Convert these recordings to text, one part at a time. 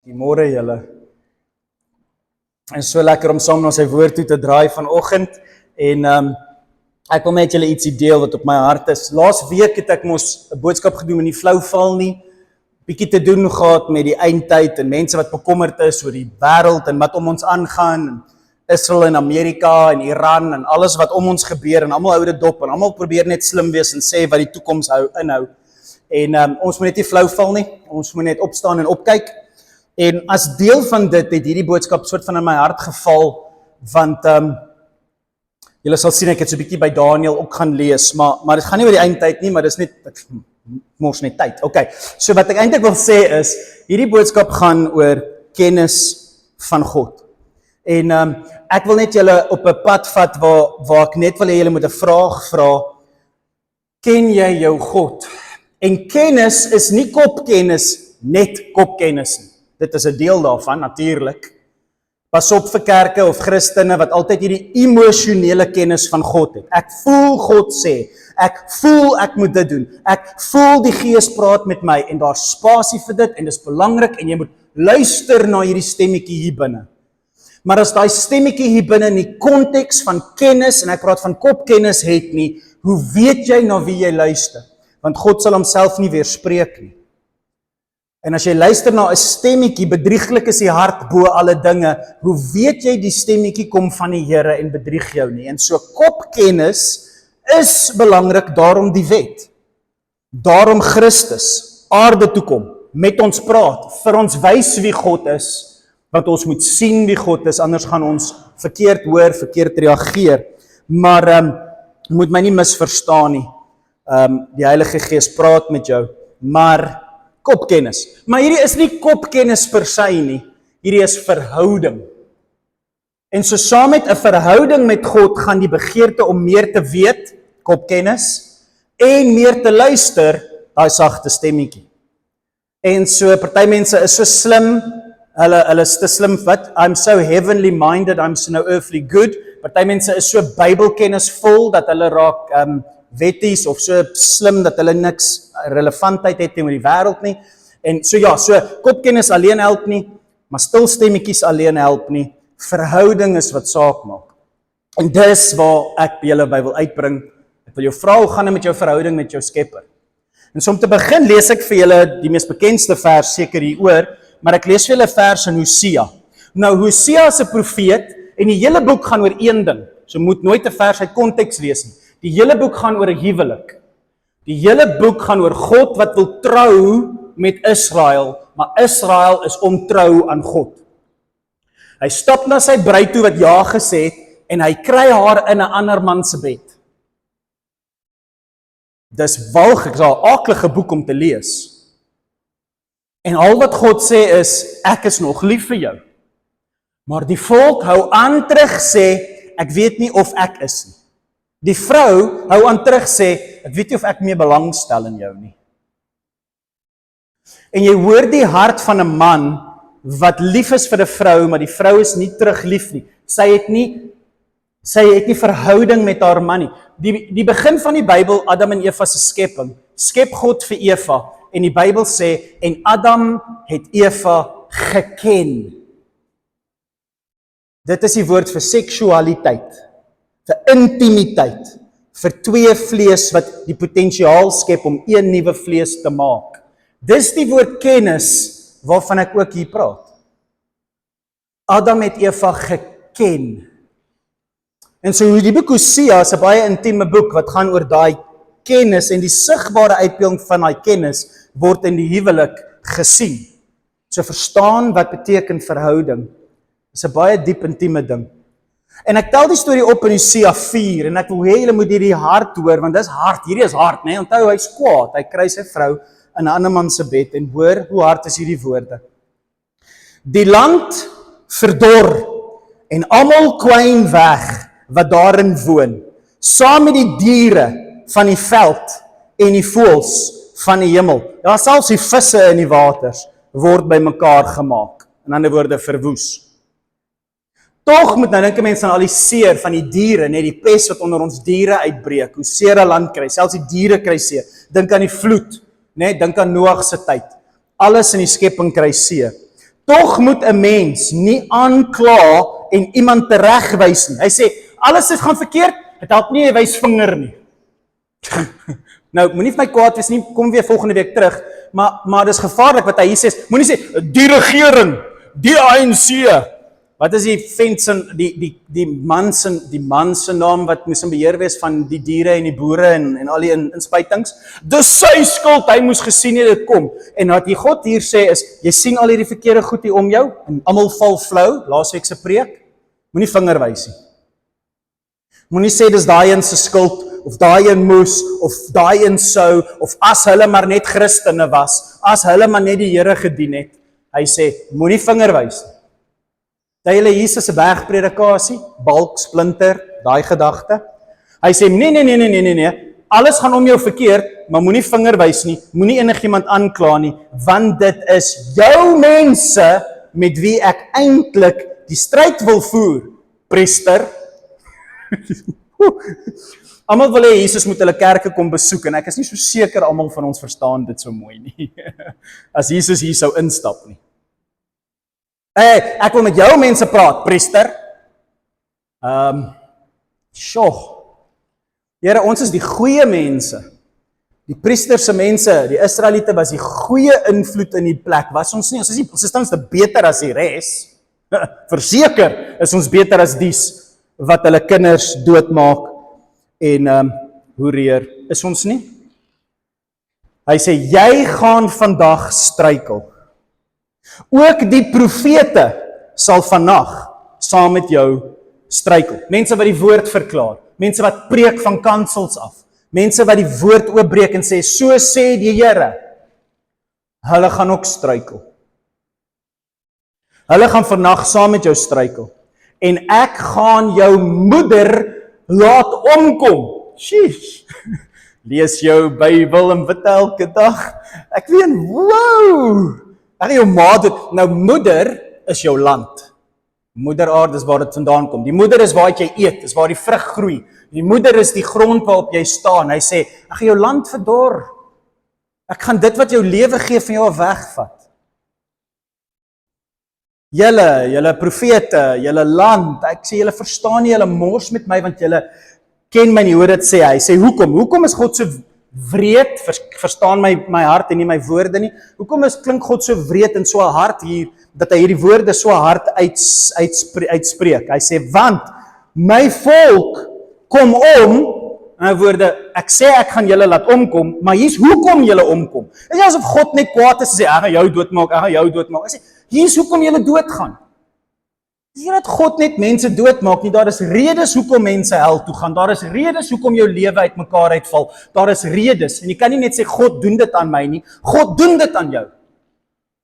Goeiemôre julle. En so lekker om saam na sy woord toe te draai vanoggend en ek wil met julle ietsie deel wat op my hart is. Laas week het ek mos 'n boodskap gedoen in die flou val nie. Bietjie te doen gehad met die eindtyd en mense wat bekommerd is oor die wêreld en wat om ons aangaan en Israel en Amerika en Iran en alles wat om ons gebeur en almal hou dit dop en almal probeer net slim wees en sê wat die toekoms inhou. En ons moet net nie flou val nie. Ons moet net opstaan en opkyk. En as deel van dit het hierdie boodskap soort van in my hart geval, want julle sal sien ek het so 'n bietjie by Daniël ook gaan lees, maar dit gaan nie oor die eindtyd nie, maar dis net ek mors net tyd. Okay. So wat ek eintlik wil sê is hierdie boodskap gaan oor kennis van God. En ek wil net julle op 'n pad vat waar ek net wil hê julle moet 'n vraag vra. Ken jy jou God? En kennis is nie kopkennis, net kopkennis nie. Dit is 'n deel daarvan, natuurlik. Pas op vir kerke of Christene wat altyd hierdie emosionele kennis van God het. Ek voel God sê, ek voel ek moet dit doen, ek voel die Gees praat met my en daar's spasie vir dit en dis belangrik en jy moet luister na hierdie stemmetjie hier binne. Maar as daai stemmetjie hier binne in die konteks van kennis, en ek praat van kopkennis het nie, hoe weet jy na wie jy luister? Want God sal homself nie weerspreek nie. En as jy luister na 'n stemmetjie, bedrieglik is die hart bo alle dinge, hoe weet jy die stemmetjie kom van die Here en bedrieg jou nie? En so kopkennis is belangrik, daarom die wet. Daarom Christus aarde toe kom, met ons praat, vir ons wys wie God is, want ons moet sien wie God is, anders gaan ons verkeerd hoor, verkeerd reageer. Maar moet my nie misverstaan nie. Die Heilige Gees praat met jou, maar kopkennis. Maar hierdie is nie kopkennis per se nie. Hierdie is verhouding. En so saam met 'n verhouding met God gaan die begeerte om meer te weet, kopkennis, en meer te luister, daai sagte stemmetjie. En so party mense is so slim, hulle is te slim wat I'm so heavenly minded, I'm so no earthly good. Party mense is so Bybelkennisvol dat hulle raak wetties of so slim dat hulle niks relevantheid het teenoor die wêreld nie. En so ja, so kopkennis alleen help nie, maar stil stemmetjies alleen help nie. Verhouding is wat saak maak. En dis waar ek julle by wil uitbring. Ek wil jou vra, hoe gaan dit met jou verhouding met jou Skepper? En so om te begin lees ek vir julle die mees bekendste vers seker hieroor, maar ek lees vir julle vers in Hosea. Nou Hosea is 'n profeet en die hele boek gaan oor een ding. So moet nooit 'n vers uit konteks lees nie. Die hele boek gaan oor 'n huwelik. Die hele boek gaan oor God wat wil trou met Israel, maar Israel is ontrou aan God. Hy stap na sy bruid toe wat ja gesê het en hy kry haar in 'n ander man se bed. Dis walglik, dis 'n aaklige boek om te lees. En al wat God sê is, ek is nog lief vir jou. Maar die volk hou aan terug sê, ek weet nie of ek is nie. Die vrou hou aan terug sê, ek weet nie of ek meer belangstel in jou nie. En jy hoor die hart van 'n man wat lief is vir 'n vrou, maar die vrou is nie terug lief nie. Sy het nie verhouding met haar man nie. Die begin van die Bybel, Adam en Eva se skepping, skep God vir Eva en die Bybel sê, en Adam het Eva geken. Dit is die woord vir seksualiteit, vir intimiteit, vir twee vlees wat die potensiaal skep om een nuwe vlees te maak. Dis die woord kennis waarvan ek ook hier praat. Adam het Eva geken. En so die boek Hosea is 'n baie intieme boek wat gaan oor daai kennis en die sigbare uitbeelding van daai kennis word in die huwelik gesien. So verstaan wat beteken verhouding. Dis 'n baie diep intieme ding. En ek tel die storie op in Hosea 4 en ek wil hê julle moet hierdie hard hoor want dis hard. Hierdie is hard, né? Onthou hy's kwaad. Hy kry sy vrou in 'n ander man se bed en hoor hoe hard is hierdie woorde. Die land verdor en almal kwyn weg wat daarin woon, saam met die diere van die veld en die voëls van die hemel. Ja, selfs die visse in die waters word bymekaar gemaak. In ander woorde verwoes. Tog moet nou dink 'n mens aan al die seer van die diere, net die pes wat onder ons diere uitbreek, hoe seer 'n land kry, selfs die diere kry seer. Dink aan die vloed, né? Dink aan Noag se tyd. Alles in die skepping kry seer. tog moet 'n mens nie aankla en iemand teregwys nie. Hy sê, alles is gaan verkeerd, dit help nie, hy wys vinger nie. Nou, moenie vir my kwaad wees nie, kom weer volgende week terug, maar dis gevaarlik wat hy hier sê, moenie sê, die regering, die ANC, wat is die vent se, die man se naam wat moes in beheer wees van die diere en die boere en al die inspuitings, dis sy skuld, hy moes gesien het dit kom, en wat die God hier sê is, jy sien al hierdie verkeerde goed hier om jou, en almal val flou, laasweek se preek, moenie vinger wys nie. Moenie sê dis daai een se skuld, of daai een moes, of daai een sou, of as hulle maar net Christene was, as hulle maar net die Here gedien het. Hy sê, moenie vinger wys nie. Dat julle Jesus se bergpredikasie, balk, splinter, daai gedagte. Hy sê, nee, alles gaan om jou verkeerd, maar moenie vinger wys nie, moenie enigiemand aankla nie, want dit is jou mense met wie ek eintlik die stryd wil voer, priester. Almal wil hê Jesus moet hulle kerke kom besoek, en ek is nie so seker almal van ons verstaan dit so mooi nie, as Jesus hier sou instap nie. Hey, ek wil met jou mense praat, priester. Here, ons is die goeie mense. Die priesterse mense, die Israeliete was die goeie invloed in die plek. Was ons nie? Ons is tenminste beter as die res. Verseker is ons beter as dies wat hulle kinders doodmaak en hoereer. Is ons nie? Hy sê, jy gaan vandag struikel. Ook die profete sal vandag saam met jou struikel. Mense wat die woord verklaar, mense wat preek van kansels af, mense wat die woord oopbreek en sê, so sê die Here, hulle gaan ook struikel. Hulle gaan vandag saam met jou struikel. En ek gaan jou moeder laat omkom. Sheesh. Lees jou Bybel en bid elke dag. Ek weet, wow! Ek gaan jou ma dood. Nou, moeder is jou land. Moeder aarde is waar dit vandaan kom. Die moeder is waar jy eet, is waar die vrug groei. Die moeder is die grond waarop jy staan. Hy sê, ek gaan jou land verdor. Ek gaan dit wat jou lewe gee van jou wegvat. Julle profete, julle land, ek sê, julle verstaan nie, julle mors met my, want julle ken my nie, hoe dit sê. Hy sê, hoekom is God so wreed, verstaan my hart en nie my woorde nie, hoekom klink God so wreed en so hard hier, dat hy hierdie woorde so hard uitspreek. Hy sê, want my volk kom om, in woorde, ek sê ek gaan julle laat omkom, maar hier's hoekom julle omkom. Dit is asof God net kwaad is en sê, ek gaan jou doodmaak, Hy sê, hier's hoekom julle doodgaan. Dis nie dat God net mense doodmaak nie, daar is redes hoekom mense hel toe gaan, daar is redes hoekom jou lewe uitmekaar uitval, daar is redes, en jy kan nie net sê, God doen dit aan my nie, God doen dit aan jou.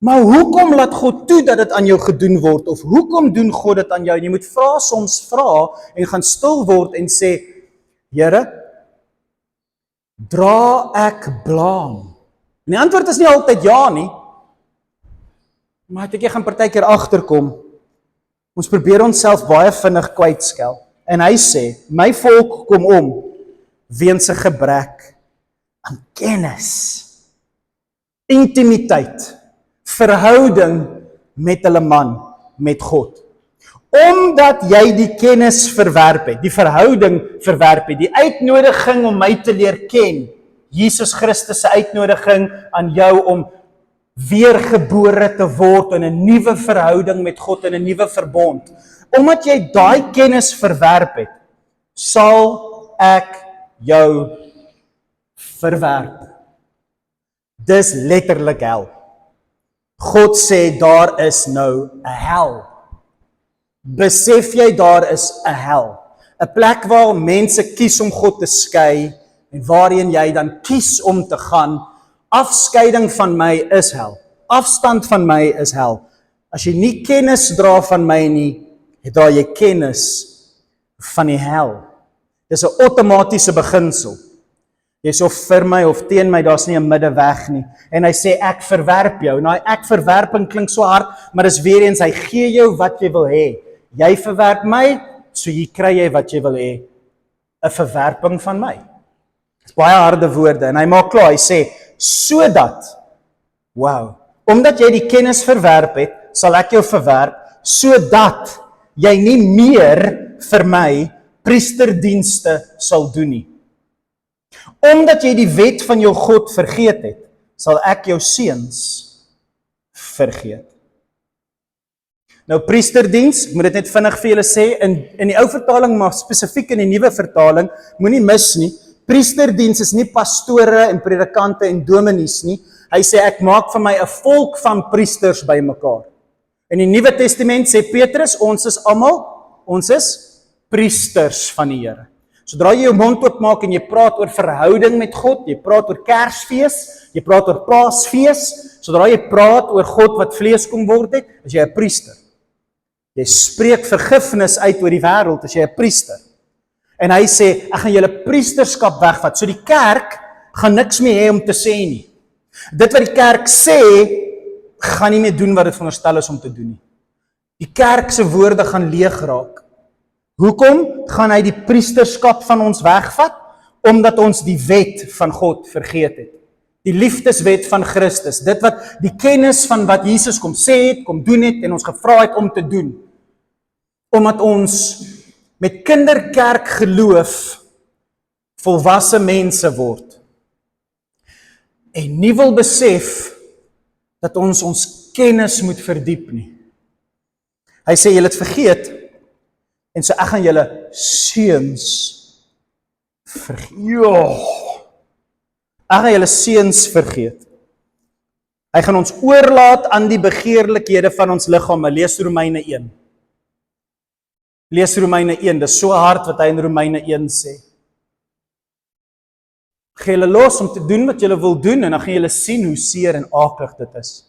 Maar hoekom laat God toe dat dit aan jou gedoen word, of hoekom doen God dit aan jou? En jy moet soms vra en gaan stil word en sê, Here, dra ek blaam? En die antwoord is nie altyd ja nie, maar ek gaan partykeer agterkom, ons probeer onsself baie vinnig kwytskel, en hy sê, my volk kom om, weens 'n gebrek aan kennis, intimiteit, verhouding met hulle man, met God. Omdat jy die kennis verwerp het, die verhouding verwerp het, die uitnodiging om my te leer ken, Jesus Christus se uitnodiging aan jou om weergebore te word in 'n nuwe verhouding met God, in 'n nuwe verbond. Omdat jy daai kennis verwerp het, sal ek jou verwerp. Dis letterlik hel. God sê daar is nou 'n hel. Besef jy daar is 'n hel? 'n plek waar mense kies om God te skei en waarheen jy dan kies om te gaan. Afskeiding van my is hel. Afstand van my is hel. As jy nie kennis dra van my nie, dra jy kennis van die hel. Dis 'n outomatiese beginsel. Jy's of vir my of teen my, daar's nie 'n middeweg nie. En hy sê ek verwerp jou. Nou ek verwerping klink so hard, maar dis weer eens hy gee jou wat jy wil hê. Jy verwerp my, so jy kry jy wat jy wil hê. 'n Verwerping van my. Dis baie harde woorde en hy maak klaar, hy sê sodat, wow, omdat jy die kennis verwerp het, sal ek jou verwerp, sodat jy nie meer vir my priesterdienste sal doen nie. Omdat jy die wet van jou God vergeet het, sal ek jou seuns vergeet. Nou priesterdiens, ek moet dit net vinnig vir julle sê, in die ou vertaling, maar spesifiek in die nuwe vertaling, moenie mis nie, priesterdiens is nie pastore en predikante en dominees nie, hy sê ek maak van my 'n volk van priesters bymekaar. In die Nuwe Testament sê Petrus, ons is priesters van die Here. Sodra jy jou mond oopmaak en jy praat oor verhouding met God, jy praat oor Kersfees, jy praat oor Paasfees, sodra jy praat oor God wat vlees kom word het, is jy 'n priester. Jy spreek vergifnis uit oor die wêreld, as jy 'n priester. En hy sê, ek gaan julle priesterskap wegvat, so die kerk gaan niks meer hê om te sê nie. Dit wat die kerk sê, gaan nie meer doen wat dit veronderstel is om te doen nie. Die kerk se woorde gaan leeg raak. Hoekom gaan hy die priesterskap van ons wegvat? Omdat ons die wet van God vergeet het. Die liefdeswet van Christus, dit wat die kennis van wat Jesus kom sê het, kom doen het en ons gevra het om te doen. Omdat ons met kinderkerk geloof volwasse mense word. En nie wil besef dat ons kennis moet verdiep nie. Hy sê, julle het vergeet, en so ek gaan julle seuns vergeet. Ek gaan julle seuns vergeet. Hy gaan ons oorlaat aan die begeerlikhede van ons liggame. Lees Romeine 1. Lees Romeine 1, dis so hard wat hy in Romeine 1 sê. Gee julle los om te doen wat julle wil doen, en dan gaan julle sien hoe seer en aklig dit is.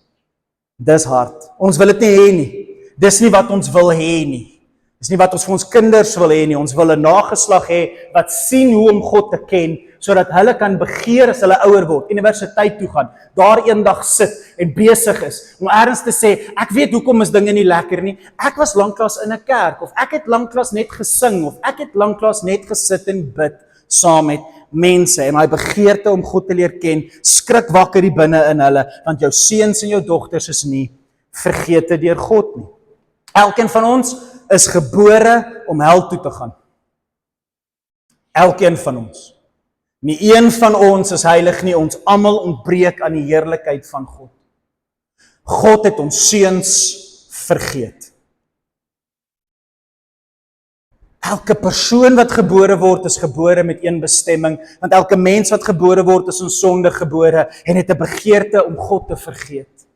Dis hard. Ons wil dit nie hê nie. Dis nie wat ons wil hê nie. Dis nie wat ons vir ons kinders wil hê nie. Ons wil 'n nageslag hê wat sien hoe om God te ken, sodat hulle kan begeer as hulle ouer word, universiteit toe gaan, daar eendag sit en besig is, om ergens te sê, ek weet hoekom is dinge nie lekker nie, ek was lanklaas in 'n kerk, of ek het lanklaas net gesing, of ek het lanklaas net gesit en bid, saam met mense, en daai begeerte om God te leer ken, skrik wakker die binne in hulle, want jou seuns en jou dogters is nie vergete deur God nie. Elkeen van ons is gebore om hel toe te gaan. Elkeen van ons. Nie een van ons is heilig nie, ons almal ontbreek aan die heerlikheid van God. God het ons seuns vergeet. Elke persoon wat gebore word, is gebore met een bestemming, want elke mens wat gebore word, is in sonde gebore, en het 'n begeerte om God te vergeet.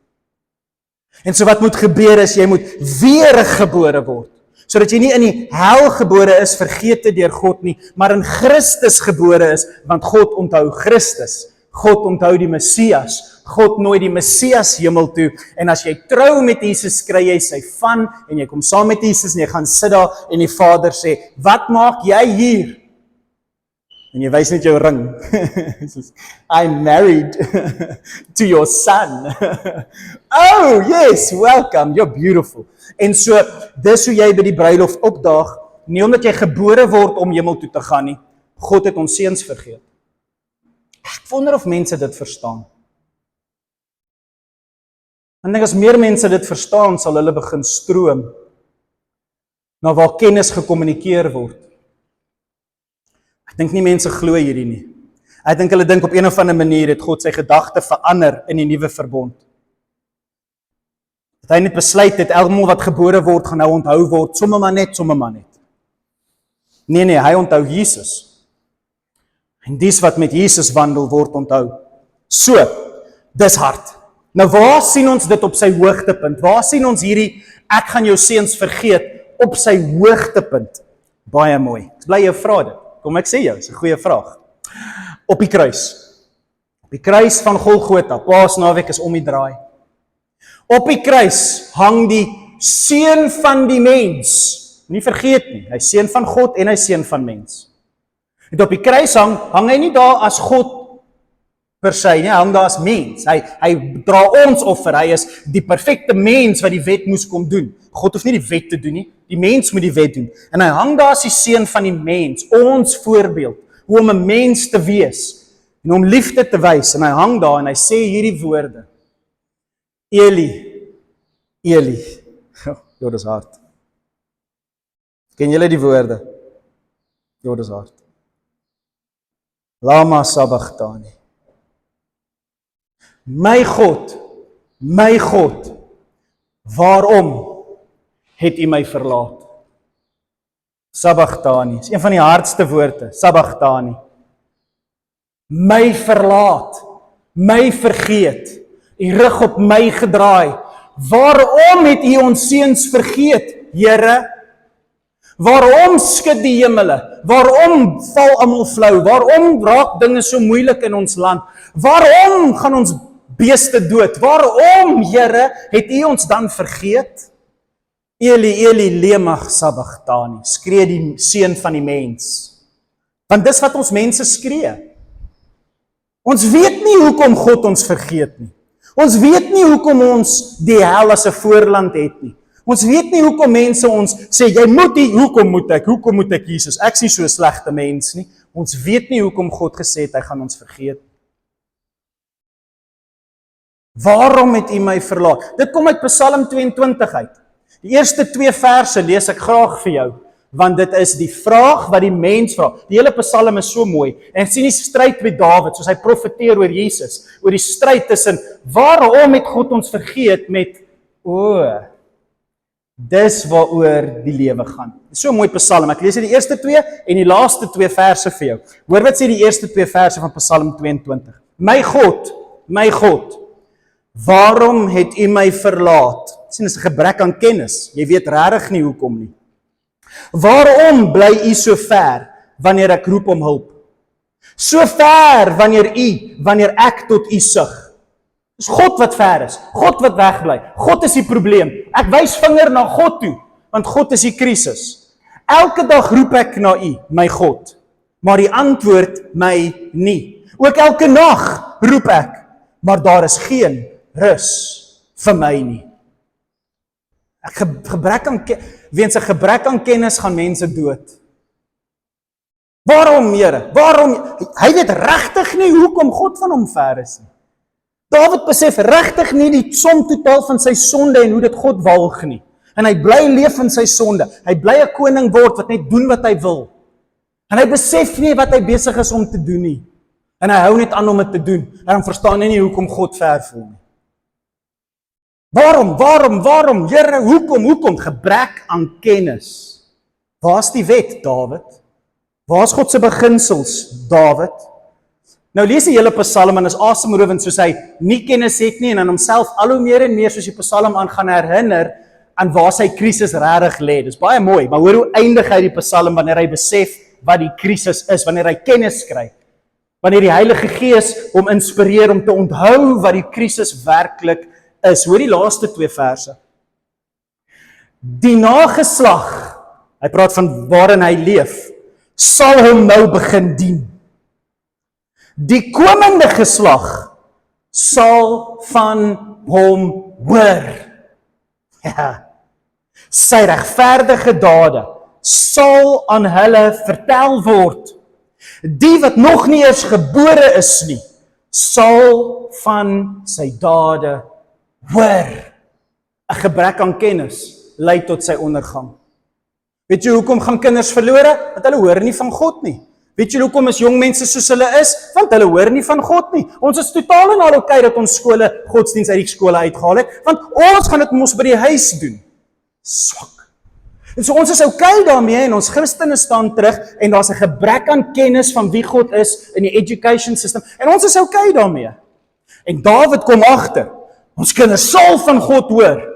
En so wat moet gebeur is, jy moet weer gebore word, sodat jy nie in die hel gebore is, vergete deur God nie, maar in Christus gebore is, want God onthou Christus, God onthou die Messias, God nooi die Messias hemel toe, en as jy trou met Jesus, kry jy sy van, en jy kom saam met Jesus, en jy gaan sit daar, en die Vader sê, wat maak jy hier? En jy wys net jou ring. I'm married to your son. Oh, yes, welcome, you're beautiful. En so, dis hoe jy by die bruiloft opdaag, nie omdat jy gebore word om hemel toe te gaan nie. God het ons seuns vergeet. Ek wonder of mense dit verstaan. En as meer mense dit verstaan, sal hulle begin stroom na waar kennis gekommunikeer word. Ek dink nie mense glo hierdie nie. Ek dink hulle dink op een of ander manier het God sy gedagte verander in die nuwe verbond. Dat hy net besluit het, almal wat gebore word, gaan nou onthou word, somme maar net. Nee, hy onthou Jesus. En dies wat met Jesus wandel, word onthou. So, dis hard. Nou waar sien ons dit op sy hoogtepunt? Waar sien ons hierdie, ek gaan jou seuns vergeet, op sy hoogtepunt? Baie mooi. Ek bly jou vra dit. Kom ek sê jou, dis 'n goeie vraag. Op die kruis. Op die kruis van Golgotha, Paasnaweek is om die draai. Op die kruis hang die seun van die mens. Nie vergeet nie, hy is seun van God en hy is seun van mens. En op die kruis hang hy nie daar as God per se nie, hy hang daar as mens. Hy dra ons offer, hy is die perfekte mens wat die wet moes kom doen. God hoef nie die wet te doen nie, die mens moet die wet doen. En hy hang daar as die seun van die mens, ons voorbeeld, hoe om 'n mens te wees, en om liefde te wys, en hy hang daar en hy sê hierdie woorde, Eli, Eli. Ja, dis hard. Ken julle die woorde? Ja, dis hard. Lama sabachthani. My God, waarom het U my verlaat? Sabachthani, is een van die hardste woorde, sabachthani. My verlaat, my vergeet, U rug op my gedraai. Waarom het U ons seuns vergeet, Here? Waarom skud die hemele? Waarom val almal flou? Waarom raak dinge so moeilik in ons land? Waarom gaan ons beeste dood? Waarom, Here, het U ons dan vergeet? Eli, Eli, lemag sabachthani, skree die seun van die mens. Want dis wat ons mense skree. Ons weet nie hoekom God ons vergeet nie. Ons weet nie hoekom ons die hel as 'n voorland het nie. Ons weet nie hoekom mense ons sê, jy moet nie, hoekom moet ek Jesus? Ek is nie so 'n slegte mens nie. Ons weet nie hoekom God gesê het, hy gaan ons vergeet. Waarom het U my verlaat? Dit kom uit Psalm 22 uit. Die eerste 2 verse lees ek graag vir jou, want dit is die vraag wat die mens vra. Die hele Psalm is so mooi, en sien die stryd met Dawid, soos hy profeteer oor Jesus, oor die stryd tussen, waarom het God ons vergeet met, dis waaroor die lewe gaan. So 'n mooi Psalm, ek lees die eerste 2 en die laaste 2 verse vir jou. Hoor wat sê die eerste 2 verse van Psalm 22. My God, waarom het U my verlaat? Sien, dis 'n gebrek aan kennis. Jy weet regtig nie hoekom nie. Waarom bly U so ver wanneer ek roep om hulp? So ver wanneer ek tot U sug. Dis God wat ver is, God wat wegbly. God is die probleem. Ek wys vinger na God toe, want God is die krisis. Elke dag roep ek na U, my God, maar U antwoord my nie. Ook elke nag roep ek, maar daar is geen rus vir my nie. Weens 'n gebrek aan kennis gaan mense dood. Waarom, Here? Waarom? Hy weet regtig nie hoekom God van hom ver is nie. Dawid besef regtig nie die som totaal van sy sonde en hoe dit God walg nie. En hy bly leef in sy sonde. Hy bly 'n koning word wat net doen wat hy wil. En hy besef nie wat hy besig is om te doen nie. En hy hou net aan om dit te doen. En dan verstaan hy nie hoekom God ver voel nie. Waarom? Here, hoekom? Gebrek aan kennis. Waar's die wet, Dawid? Waar's God se beginsels, Dawid? Nou lees die hele Psalm en is asemrowend soos hy nie kennis het nie en aan homself al hoe meer en meer soos die Psalm aan gaan herinner aan waar sy krisis regtig lê. Dis baie mooi, maar hoor hoe eindig hy die Psalm wanneer hy besef wat die krisis is, wanneer hy kennis kry. Wanneer die Heilige Gees hom inspireer om te onthou wat die krisis werklik is. Hoor die laaste 2 verse. Die nageslag, hy praat van waarin hy leef, sal hom nou begin dien. Die komende geslag sal van hom hoor. Ja. Sy regverdige dade sal aan hulle vertel word. Die wat nog nie eens gebore is nie, sal van sy dade hoor. 'n Gebrek aan kennis lei tot sy ondergang. Weet jy hoekom gaan kinders verlore? Want hulle hoor nie van God nie. Weet jy hoekom is jong mense soos hulle is? Want hulle hoor nie van God nie. Ons is totaal en al okay dat ons skole godsdienst uit die skole uitgehaal het, want ons gaan dit mos by die huis doen. Swak. En so ons is okay daarmee en ons Christene staan terug en daar's 'n gebrek aan kennis van wie God is in die education system en ons is okay daarmee. En Dawid kom agter. Ons kinders sal van God hoor.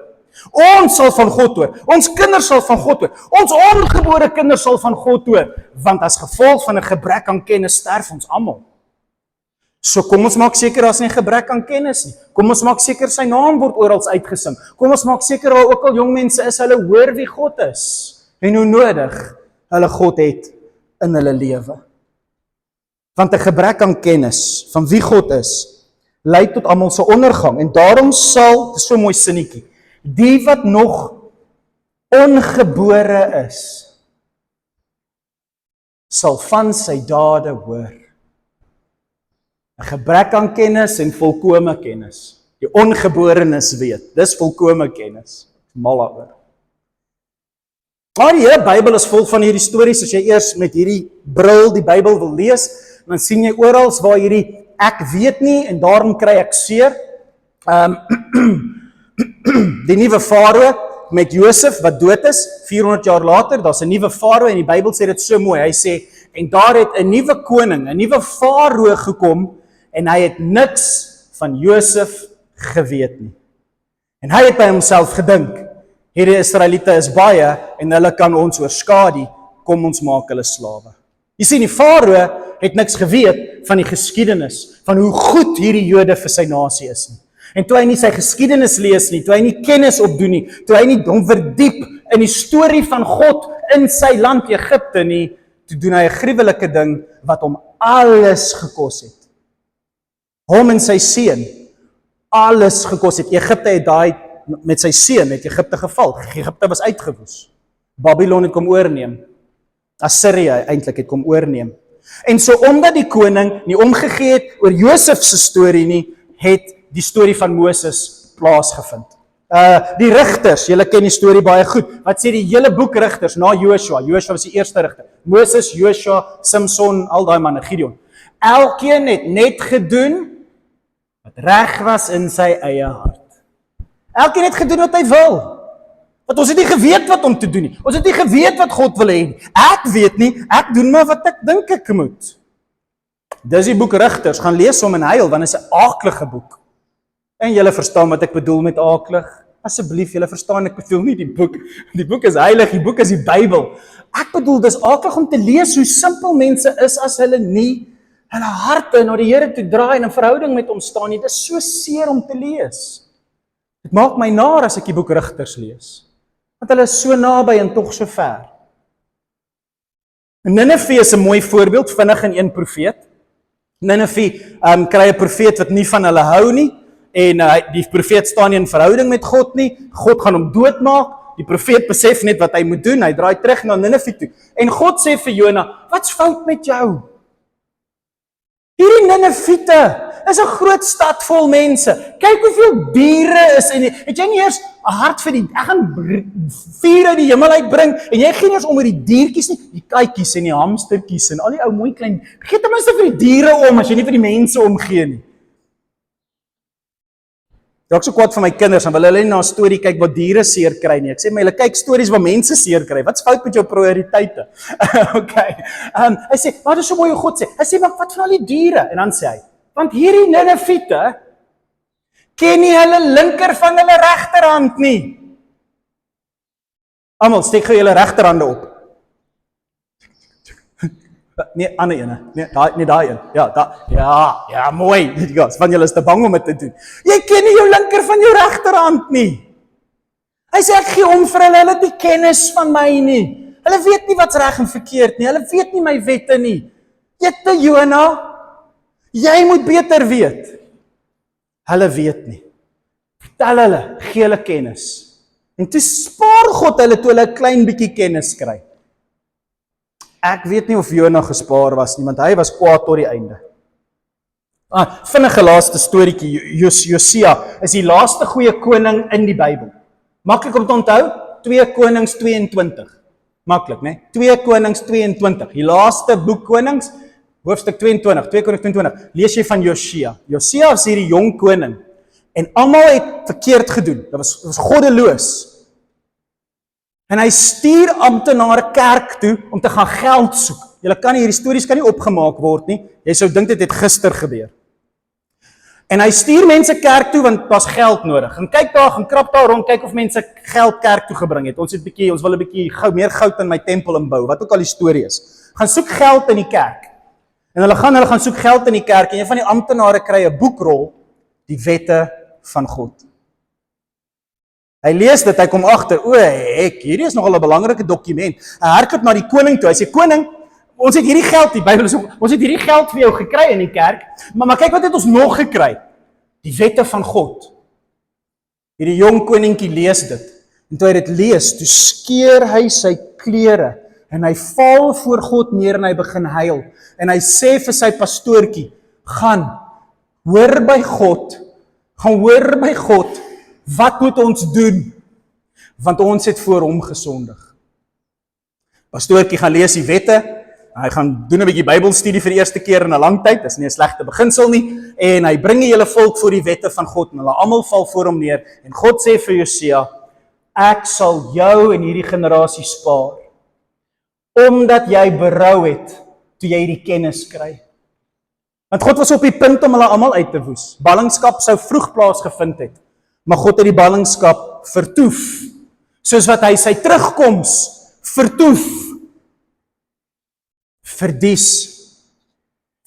Ons sal van God hoor. Ons kinders sal van God hoor. Ons ongebore kinders sal van God hoor, want as gevolg van 'n gebrek aan kennis sterf ons almal. So kom ons maak seker daar's nie gebrek aan kennis nie. Kom ons maak seker sy naam word oral uitgesing. Kom ons maak seker waar ook al jong mense is, hulle hoor wie God is en hoe nodig hulle God het in hulle lewe. Want 'n gebrek aan kennis van wie God is, lei tot almal se ondergang en daarom sal, dis so 'n mooi sinnetjie, die wat nog ongebore is, sal van sy dade hoor. 'n Gebrek aan kennis en volkome kennis. Die ongeborenes weet. Dis volkome kennis. Mal daaroor. Maar die hele Bybel is vol van hierdie stories. As jy eers met hierdie bril die Bybel wil lees, dan sien jy oral waar hierdie ek weet nie en daarom kry ek seer. Die nuwe farao met Josef wat dood is, 400 jaar later, daar's 'n nuwe farao en die Bybel sê dit so mooi. Hy sê, en daar het 'n nuwe koning, 'n nuwe farao gekom en hy het niks van Josef geweet nie. En hy het by homself gedink, hierdie Israeliete is baie en hulle kan ons oorskadu, kom ons maak hulle slawe. Jy sien, die farao het niks geweet van die geskiedenis, van hoe goed hierdie Jode vir sy nasie is nie. En toe hy nie sy geskiedenis lees nie, toe hy nie kennis opdoen nie, toe hy nie hom verdiep in die storie van God in sy land Egipte nie, toe doen hy 'n gruwelike ding wat hom alles gekos het. Hom en sy seun, alles gekos het. Egipte het daai, met sy seun het Egipte geval. Egipte was uitgewoes. Babylon het kom oorneem. Assirië eintlik het kom oorneem. En so omdat die koning nie omgegee het oor Josef se storie nie, het die storie van Moses plaasgevind. Die rigters, julle ken die storie baie goed. Wat sê die hele boek Rigters na Joshua? Joshua was die eerste rigter. Moses, Joshua, Samson, al daai manne, Gideon. Elkeen het net gedoen wat reg was in sy eie hart. Elkeen het gedoen wat hy wil. Want ons het nie geweet wat om te doen nie. Ons het nie geweet wat God wil hê nie. Ek weet nie, ek doen maar wat ek dink ek moet. Dis die boek Rigters, gaan lees hom en huil, want dit is 'n aaklige boek. En julle verstaan wat ek bedoel met aaklig. Asseblief, julle verstaan, ek bedoel nie die boek. Die boek is heilig, die boek is die Bybel. Ek bedoel, dis aaklig om te lees hoe simpel mense is as hulle nie hulle harte na die Here toe draai en 'n verhouding met hom staan nie. Dis so seer om te lees. Dit maak my naar as ek die boek Rigters lees. Want hulle is so naby en tog so ver. Nineve is 'n mooi voorbeeld, vinnig in een profeet. Nineve kry 'n profeet wat nie van hulle hou nie. En die profeet staan nie in verhouding met God nie. God gaan hom doodmaak. Die profeet besef net wat hy moet doen. Hy draai terug na Nineve toe. En God sê vir Jona, "Wat's fout met jou? Hierdie Ninevite is 'n groot stad vol mense. Kyk hoeveel diere is in die. Het jy nie eers 'n hart vir die, ek gaan vuur uit die hemel uitbring en jy gee nie eers om oor die diertjies nie, die katjies en die hamstertjies en al die ou mooi klein. Gee ten minste vir die diere om as jy nie vir die mense omgee nie." Ek so kwaad van my kinders, en wil hulle nie na 'n storie kyk wat diere seer kry nie. Ek sê my, hulle kyk stories waar mense seer kry. Wat's fout met jou prioriteite? Okay. Hy sê, maar dit is so mooi hoe God sê. Hy sê, maar wat van al die diere? En dan sê hy, want hierdie Ninevite ken nie hulle linker van hulle regterhand nie. Almal, steek gou julle regterhande op. Nee, ander ene. Nee, daai een. Ja, mooi. Van julle is te bang om dit te doen. Jy ken nie jou linker van jou regterhand nie. Hy sê, ek gee om vir hulle het nie kennis van my nie. Hulle weet nie wat's reg en verkeerd nie. Hulle weet nie my wette nie. Jette Jona, jy moet beter weet. Hulle weet nie. Vertel hulle, gee hulle kennis. En toe spaar God hulle toe hulle 'n klein bietjie kennis kry. Ek weet nie of Jona gespaar was nie, want hy was kwaad tot die einde. Vinnige laaste storieetjie, Josia is die laaste goeie koning in die Bybel. Maklik om te onthou, 2 Konings 22. Maklik, né? 2 Konings 22. Die laaste boek Konings, hoofstuk 22, 2 Konings 22. Lees jy van Josia. Josia was hierdie jong koning en almal het verkeerd gedoen. Dit was goddeloos. En hy stuur amptenare kerk toe om te gaan geld soek. Julle kan nie, hierdie stories kan nie opgemaak word nie. Jy sou dink dit het gister gebeur. En hy stuur mense kerk toe want daar's geld nodig. Gaan kyk daar, gaan krap daar rond, kyk of mense geld kerk toe gebring het. Ons wil 'n bietjie meer goud in my tempel inbou, wat ook al die storie is. Gaan soek geld in die kerk. En hulle gaan soek geld in die kerk en een van die amptenare kry 'n boekrol, die wette van God. Hy lees dit, hy kom agter, hierdie is nogal 'n belangrike dokument. Hy hardloop na die koning toe. Hy sê, koning, ons het hierdie geld, die Bybel is ons het hierdie geld vir jou gekry in die kerk, maar kyk wat het ons nog gekry? Die wette van God. Hierdie jong koningkie lees dit. En toe hy dit lees, toe skeur hy sy klere en hy val voor God neer en hy begin huil. En hy sê vir sy pastoortjie, gaan, hoor by God gaan hoor my God, wat moet ons doen? Want ons het voor hom gesondig. Pastoortjie gaan lees die wette, hy gaan doen 'n bietjie Bybelstudie vir die eerste keer in 'n lang tyd, dis nie 'n slegte beginsel nie, en hy bring die hele volk voor die wette van God, en hulle almal val voor hom neer, en God sê vir Josia, ek sal jou en hierdie generasie spaar, omdat jy berou het, toe jy die kennis kry. Want God was op die punt om hulle almal uit te woes. Ballingskap sou vroeg plaasgevind het, maar God het die ballingskap vertoef, soos wat hy sy terugkoms vertoef, vir dies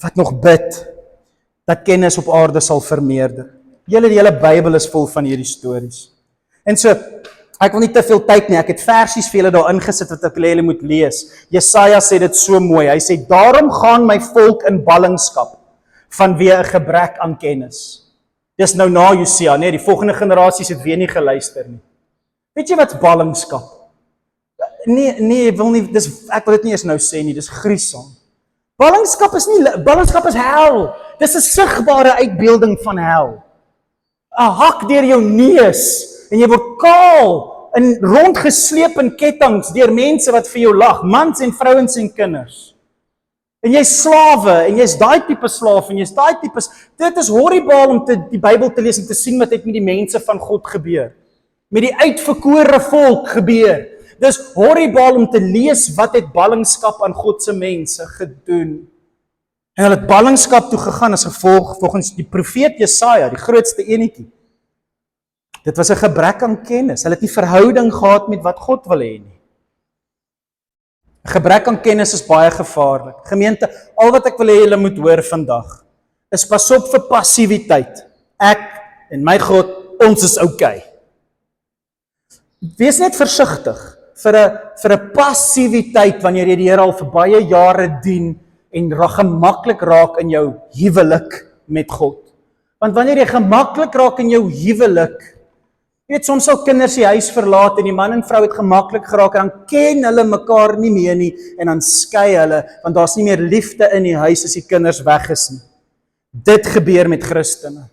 wat nog bid, dat kennis op aarde sal vermeerder. Die hele Bybel is vol van hierdie stories. En so, ek wil nie te veel tyd nie, ek het versies vir julle daar ingesit wat ek wil hê julle moet lees. Jesaja sê dit so mooi, hy sê, daarom gaan my volk in ballingskap, vanweë 'n gebrek aan kennis. Dis nou na Josia, nee, die volgende generasies het weer nie geluister nie. Weet jy wat's ballingskap? Nee, ek wil dit nie eens nou sê nie, dis gruisam. Ballingskap is hel. Dis 'n sigbare uitbeelding van hel. 'n Hak deur jou neus en jy word kaal en rondgesleep in kettinge deur mense wat vir jou lag, mans en vrouens en kinders. En jy's slawe en jy's daai tipe slaaf en jy's daai tipe. Dit is horribaal om die Bybel te lees en te sien wat het met die mense van God gebeur. Met die uitverkore volk gebeur. Dis horribaal om te lees wat het ballingskap aan God se mense gedoen. En hulle het ballingskap toe gegaan as gevolg volgens die profeet Jesaja, die grootste enetjie. Dit was 'n gebrek aan kennis. Hulle het nie verhouding gehad met wat God wil hê nie. 'n Gebrek aan kennis is baie gevaarlik. Gemeente, al wat ek wil hê julle moet hoor vandag, is pas op vir passiwiteit. Ek en my God, ons is okay. Wees net versigtig vir 'n passiwiteit wanneer jy die Here al vir baie jare dien en gemaklik raak in jou huwelik met God. Want wanneer jy gemaklik raak in jou huwelik, jy weet, soms sal kinders die huis verlaat en die man en vrou het gemaklik geraak en dan ken hulle mekaar nie meer nie en dan skei hulle, want daar's nie meer liefde in die huis as die kinders weg is nie. Dit gebeur met Christene.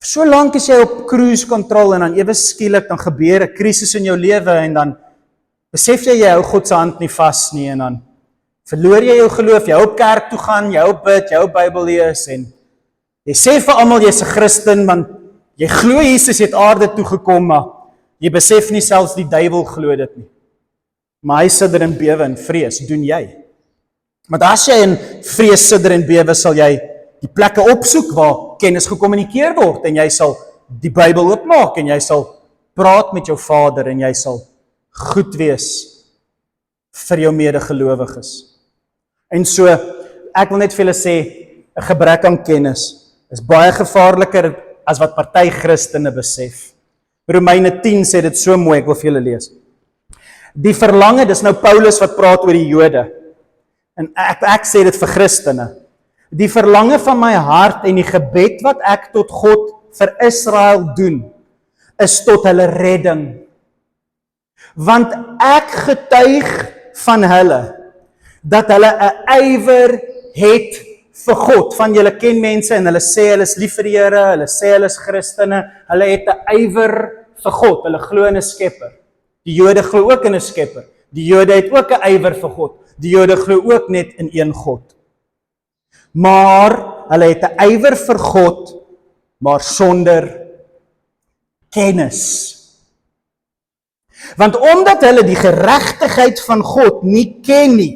So lank as jy op cruise control en dan ewe skielik dan gebeur 'n krisis in jou lewe en dan besef jy hou God se hand nie vas nie en dan verloor jy jou geloof, jy hou kerk toe gaan, jy hou bid, jy hou Bybel lees en jy sê vir almal jy's 'n Christen want jy glo Jesus het aarde toe gekom, maar jy besef nie selfs die duiwel glo dit nie. Maar hy sidder en bewe en vrees, doen jy. Want as jy in vrees sidder en bewe, sal jy die plekke opsoek waar kennis gekommunikeer word en jy sal die Bybel oopmaak en jy sal praat met jou Vader en jy sal goed wees vir jou medegelowiges. En so, ek wil net vir julle sê, 'n gebrek aan kennis is baie gevaarliker as wat party Christene besef. Romeine 10 sê dit so mooi, ek wil vir julle lees. Die verlange, dis nou Paulus wat praat oor die Jode. En ek sê dit vir Christene. Die verlange van my hart en die gebed wat ek tot God vir Israel doen, is tot hulle redding. Want ek getuig van hulle, dat hulle 'n ywer het vir God. Van julle ken mense en hulle sê hulle is lief vir die Here, hulle sê hulle is Christene, hulle het 'n ywer vir God, hulle glo in 'n Skepper. Die Jode glo ook in 'n Skepper. Die Jode het ook 'n ywer vir God. Die Jode glo ook net in een God. Maar hulle het 'n ywer vir God, maar sonder kennis. Want omdat hulle die geregtigheid van God nie ken nie,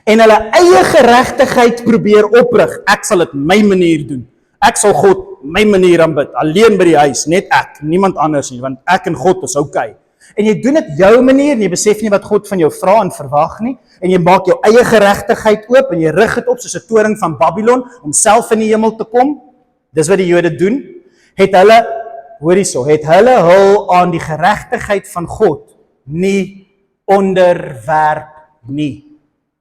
en hulle eie geregtigheid probeer oprig, ek sal dit my manier doen. Ek sal God my manier aanbid, alleen by die huis, net ek, niemand anders nie, want ek en God is okay. En jy doen dit jou manier, en jy besef nie wat God van jou vra en verwag nie, en jy maak jou eie geregtigheid oop, en jy rig dit op soos 'n toring van Babylon, om self in die hemel te kom. Dis wat die Jode doen. Het hulle hul aan die geregtigheid van God nie onderwerp nie.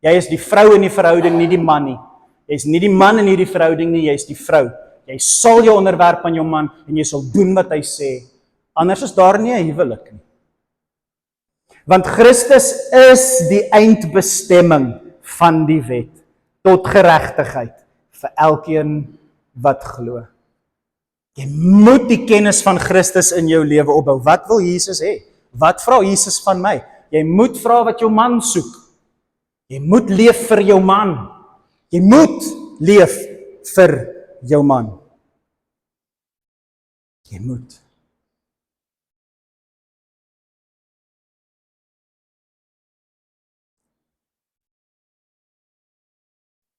Jy is die vrou in die verhouding, nie die man nie. Jy is nie die man in hierdie verhouding nie, jy is die vrou. Jy sal jou onderwerp aan jou man, en jy sal doen wat hy sê. Anders is daar nie 'n huwelik nie. Want Christus is die eindbestemming van die wet, tot geregtigheid, vir elkeen wat glo. Jy moet die kennis van Christus in jou lewe opbou. Wat wil Jesus hê? Wat vra Jesus van my? Jy moet vra wat jou man soek. Jy moet leef vir jou man. Jy moet leef vir jou man. Jy moet.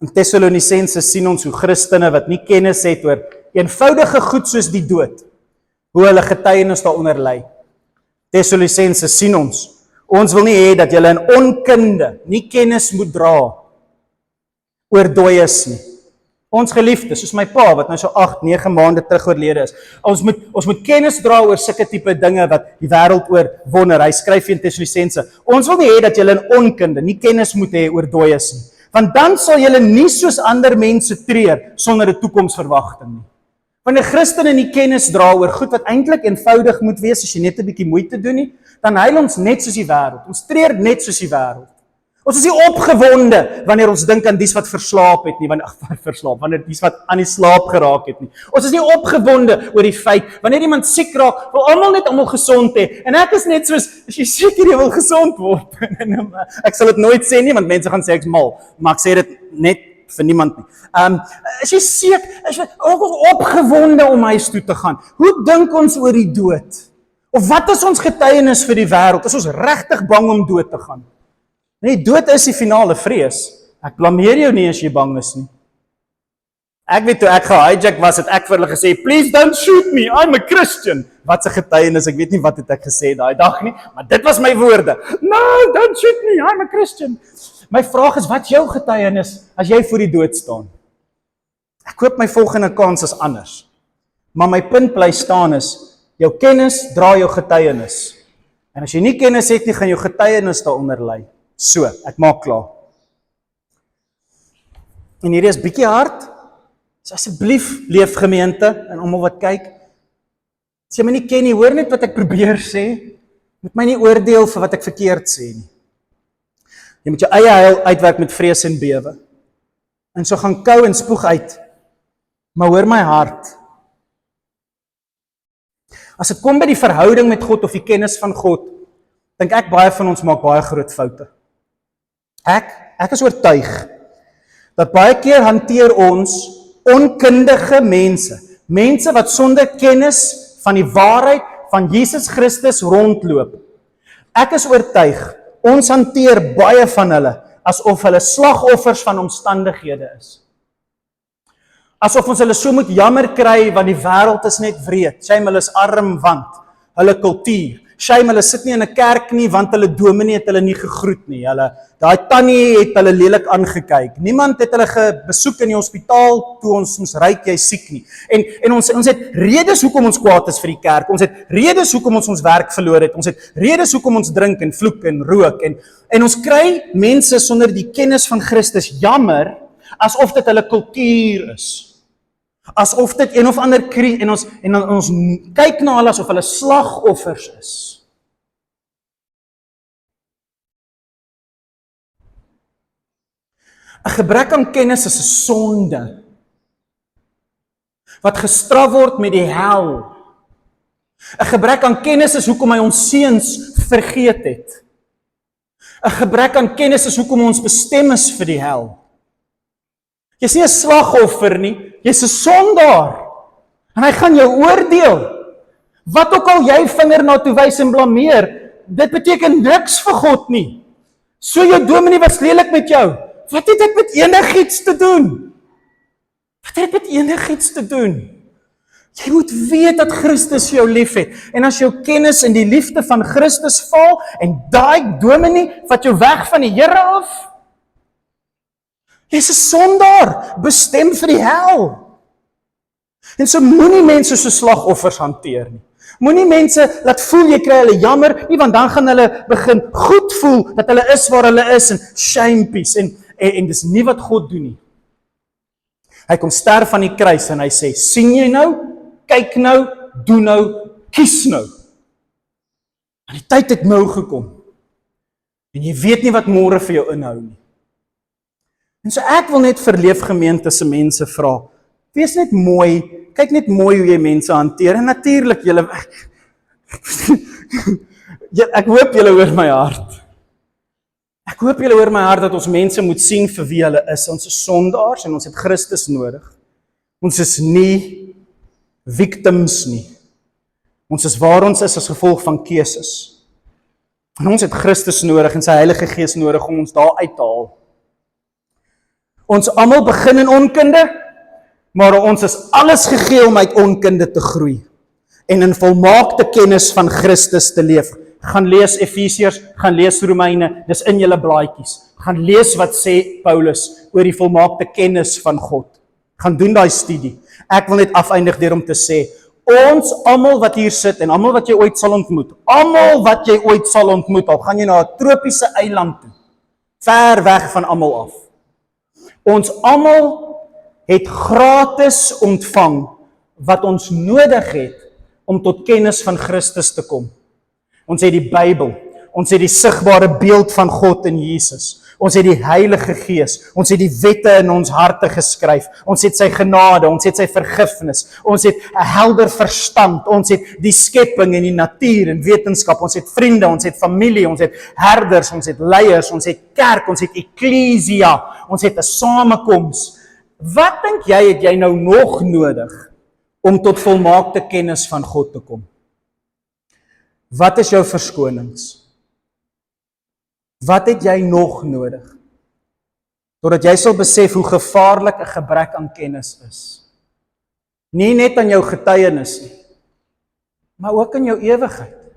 In Tessalonisense sien ons hoe Christene wat nie kennis het oor eenvoudige goed soos die dood, hoe hulle getuienis daaronder lê. Tessalonisense sien ons wil nie hê dat julle in onkunde nie kennis moet dra oor dooies nie. Ons geliefdes, soos my pa wat nou so 8-9 maande terug oorlede is. Ons moet kennis dra oor sulke tipe dinge wat die wêreld oor wonder. Hy skryf in Tessalonisense. Ons wil nie hê dat julle in onkunde nie kennis moet hê oor dooies nie. Want dan sal julle nie soos ander mense treur sonder 'n toekomsverwagting nie. Wanneer Christene nie kennis dra oor goed wat eintlik eenvoudig moet wees as jy net 'n bietjie moeite doen nie, dan huil ons net soos die wêreld. Ons treur net soos die wêreld. Ons is nie opgewonde wanneer ons dink aan dies wat verslaap het nie, wanneer dies wat aan die slaap geraak het nie. Ons is nie opgewonde oor die feit wanneer iemand siek raak, wil almal gesond hê. En ek is net soos, as jy seker jy wil gesond word. Ek sal dit nooit sê nie, want mense gaan sê ek's mal, maar ek sê dit net vir niemand nie. As jy seker, as jy opgewonde om huis toe te gaan, hoe dink ons oor die dood? Of wat is ons getuienis vir die wêreld? Is ons regtig bang om dood te gaan? Nee, dood is die finale vrees. Ek blameer jou nie as jy bang is nie. Ek weet toe ek gehijack was, het ek vir hulle gesê, please don't shoot me, I'm a Christian. Wat 'n getuienis, ek weet nie wat het ek gesê daai dag nie, maar dit was my woorde. No, don't shoot me, I'm a Christian. My vraag is, wat is jou getuienis as jy voor die dood staan? Ek hoop my volgende kans is anders. Maar my punt bly staan is, jou kennis dra jou getuienis. En as jy nie kennis het nie, gaan jou getuienis daaronder lê. So, ek maak klaar. En hierdie is bietjie hard. So asseblief leefgemeente en almal wat kyk. As jy my nie ken nie, hoor net wat ek probeer sê. Moet my nie oordeel vir wat ek verkeerd sê nie. Jy moet jou eie heil uitwerk met vrees en bewe. En so gaan kou en spoeg uit. Maar hoor my hart. As dit kom by die verhouding met God of die kennis van God, dink ek baie van ons maak baie groot foute. Ek is oortuig dat baie keer hanteer ons onkundige mense wat sonder kennis van die waarheid van Jesus Christus rondloop. Ek is oortuig, ons hanteer baie van hulle asof hulle slagoffers van omstandighede is. Asof ons hulle so moet jammer kry want die wêreld is net wreed. Shame, hulle is arm want hulle kultuur. Shame, hulle sit nie in 'n kerk nie want hulle dominee het hulle nie gegroet nie. Daai tannie het hulle lelik aangekyk. Niemand het hulle besoek in die hospitaal toe ons moes ry jy siek nie. En ons het redes hoekom ons kwaad is vir die kerk. Ons het redes hoekom ons werk verloor het. Ons het redes hoekom ons drink en vloek en rook en ons kry mense sonder die kennis van Christus jammer asof dit hulle kultuur is. Asof dit een of ander en ons kyk na hulle asof hulle slagoffers is. Een gebrek aan kennis is 'n sonde wat gestraf word met die hel. 'n gebrek aan kennis is hoekom hy ons seuns vergeet het. 'n gebrek aan kennis is hoekom ons bestem is vir die hel. Jy's nie 'n slagoffer nie, jy's 'n sondaar. En hy gaan jou oordeel. Wat ook al jy vinger na toe wys en blameer, dit beteken niks vir God nie. So jou dominee was lelik met jou. Wat het dit met enigiets te doen? Wat het dit met enigiets te doen? Jy moet weet dat Christus jou liefhet. En as jou kennis in die liefde van Christus val, en daai dominee vat jou weg van die Here af, jy's 'n sondaar, bestem vir die hel. En so moenie mense so slagoffers hanteer nie. Moenie mense laat voel jy kry hulle jammer, nie want dan gaan hulle begin goed voel dat hulle is waar hulle is en shame piece en dis nie wat God doen nie. Hy kom sterf aan die kruis en hy sê, sien jy nou, kyk nou, doen nou, kies nou. En die tyd het nou gekom. En jy weet nie wat môre vir jou inhou nie. En so ek wil net vir leefgemeente se mense vra, wees net mooi, kyk net mooi hoe jy mense hanteer, en natuurlik julle, ek hoop julle hoor my hart. Ek hoop julle hoor my hart dat ons mense moet sien vir wie hulle is. Ons is sondaars en ons het Christus nodig. Ons is nie victims nie. Ons is waar ons is as gevolg van keuses. En ons het Christus nodig en sy Heilige Gees nodig om ons daar uit te haal. Ons almal begin in onkunde, maar ons is alles gegee om uit onkunde te groei en in volmaakte kennis van Christus te leef. Gaan lees Efesiërs, gaan lees Romeine, dis in julle blaadjies. Gaan lees wat sê Paulus oor die volmaakte kennis van God. Gaan doen daai studie. Ek wil net afeindig deur om te sê, ons almal wat hier sit en almal wat jy ooit sal ontmoet, al gaan jy na 'n tropiese eiland toe, ver weg van almal af. Ons almal het gratis ontvang wat ons nodig het om tot kennis van Christus te kom. Ons het die Bybel, ons het die sigbare beeld van God in Jesus, ons het die Heilige Gees, ons het die wette in ons harte geskryf, ons het sy genade, ons het sy vergifnis, ons het 'n helder verstand, ons het die skepping en die natuur en wetenskap, ons het vriende, ons het familie, ons het herders, ons het leiers, ons het kerk, ons het eklesia, ons het 'n samekoms. Wat dink jy het jy nou nog nodig om tot volmaakte kennis van God te kom? Wat is jou verskonings? Wat het jy nog nodig? Totdat jy sal besef hoe gevaarlik 'n gebrek aan kennis is. Nie net aan jou getuienis nie, maar ook in jou ewigheid.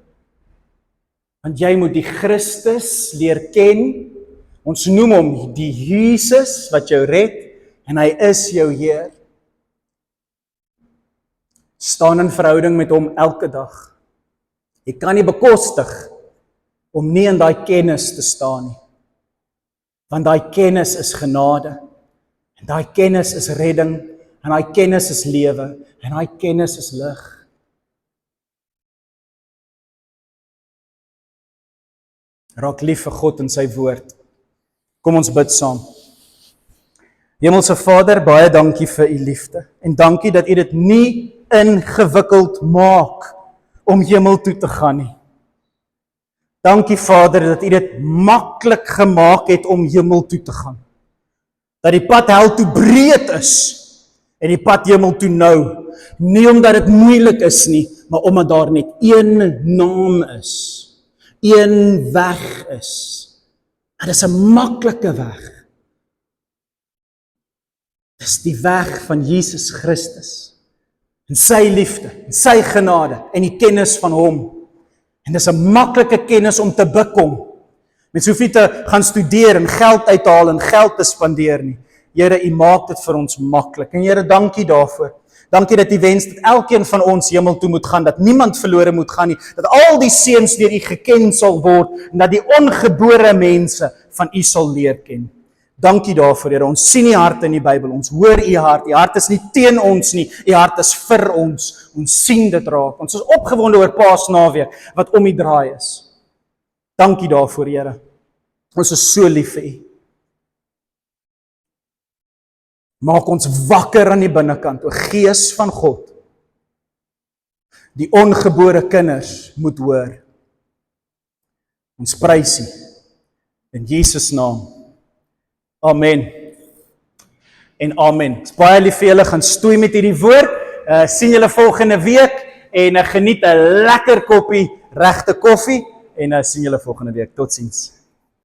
Want jy moet die Christus leer ken. Ons noem hom die Jesus wat jou red en hy is jou Heer. Staan in verhouding met hom elke dag. Jy kan nie bekostig om nie in daai kennis te staan nie. Want daai kennis is genade, en daai kennis is redding, en daai kennis is lewe, en daai kennis is lig. Raak lief vir God en sy woord. Kom ons bid saam. Hemelse Vader, baie dankie vir u liefde, en dankie dat u dit nie ingewikkeld maak om hemel toe te gaan nie. Dankie Vader dat u dit maklik gemaak het om hemel toe te gaan. Dat die pad hel toe breed is en die pad hemel toe nou. Nie omdat dit moeilik is nie, maar omdat daar net een naam is. Een weg is. En dit is 'n maklike weg. Dis die weg van Jesus Christus. En sy liefde, en sy genade, en die kennis van hom. En dis 'n maklike kennis om te bekom. Mens hoef nie te gaan studeer en geld uithaal en geld te spandeer nie. Here, u maak dit vir ons maklik. En Here, dankie daarvoor. Dankie dat u wens dat elkeen van ons hemel toe moet gaan, dat niemand verlore moet gaan nie, dat al die seuns deur u geken sal word, en dat die ongebore mense van u sal leer ken. Dankie daarvoor, Here. Ons sien die hart in die Bybel, ons hoor u hart. Die hart is nie teen ons nie, die hart is vir ons. Ons sien dit raak. Ons is opgewonde oor Paasnaweek wat om die draai is. Dankie daarvoor, Here. Ons is so lief vir u. Maak ons wakker aan die binnekant, o Gees van God. Die ongebore kinders moet hoor. Ons prys u in Jesus naam. Amen. En amen. Ek is baie lief vir julle, gaan stoei met hierdie woord. Sien julle volgende week en geniet 'n lekker koppie regte koffie en sien julle volgende week. Totsiens.